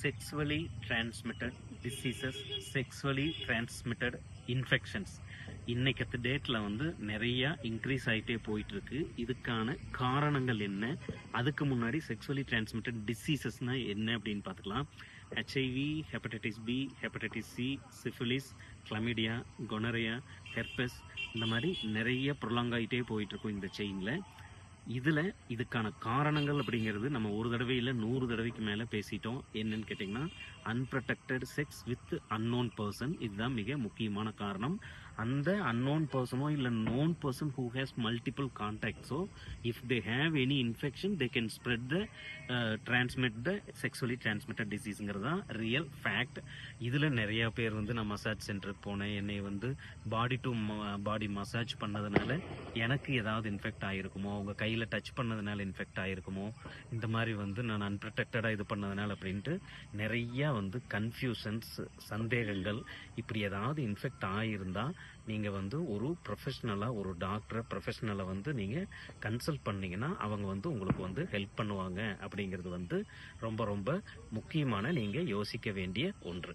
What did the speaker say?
sexually transmitted diseases, sexually transmitted infections இன்னைக்கு டேட்ல வந்து நிறைய இன்க்ரீஸ் ஆகிட்டே போயிட்டு இருக்கு. இதுக்கான காரணங்கள் என்ன, அதுக்கு முன்னாடி செக்ஸுவலி டிரான்ஸ்மிட்டட் டிசீசஸ்னா என்ன அப்படின்னு பார்த்துக்கலாம். HIV, hepatitis B, hepatitis C, syphilis, chlamydia, gonorrhoea, herpes, இந்த மாதிரி நிறைய ப்ரொலாங் ஆகிட்டே போயிட்டு இருக்கும் இந்த செயின்ல. இதுக்கான காரணங்கள் அப்படிங்கிறது நம்ம ஒரு தடவையில் 100 தடவைக்கு மேலே பேசிட்டோம். என்னன்னு கேட்டிங்கன்னா, unprotected sex with unknown person, இதுதான் மிக முக்கியமான காரணம். அந்த அன்னோன் பர்சனோ இல்லை known person who has multiple கான்டாக்ட்ஸோ if they have any infection they can spread the transmit the sexually transmitted டிசீஸுங்கிறது தான் ரியல் ஃபேக்ட். இதில் நிறையா பேர் வந்து நான் மசாஜ் சென்டருக்கு போனேன், என்னை வந்து பாடி டு பாடி மசாஜ் பண்ணதுனால எனக்கு ஏதாவது இன்ஃபெக்ட் ஆகிருக்குமோ, அவங்க கையில் டச் பண்ணதுனால இன்ஃபெக்ட் ஆகிருக்குமோ, இந்த மாதிரி வந்து நான் அன்ப்ரொடெக்டடாக இது பண்ணதுனால அப்படின்ட்டு நிறையா வந்து கன்ஃபியூஷன்ஸ், சந்தேகங்கள். இப்படி ஏதாவது இன்ஃபெக்ட் ஆகியிருந்தால் நீங்கள் வந்து ஒரு ப்ரொஃபஷ்னலாக, ஒரு டாக்டரை ப்ரொஃபஷ்னலை வந்து நீங்கள் கன்சல்ட் பண்ணிங்கன்னா அவங்க வந்து உங்களுக்கு வந்து ஹெல்ப் பண்ணுவாங்க. அப்படிங்கிறது வந்து ரொம்ப ரொம்ப முக்கியமான நீங்கள் யோசிக்க வேண்டிய ஒன்று.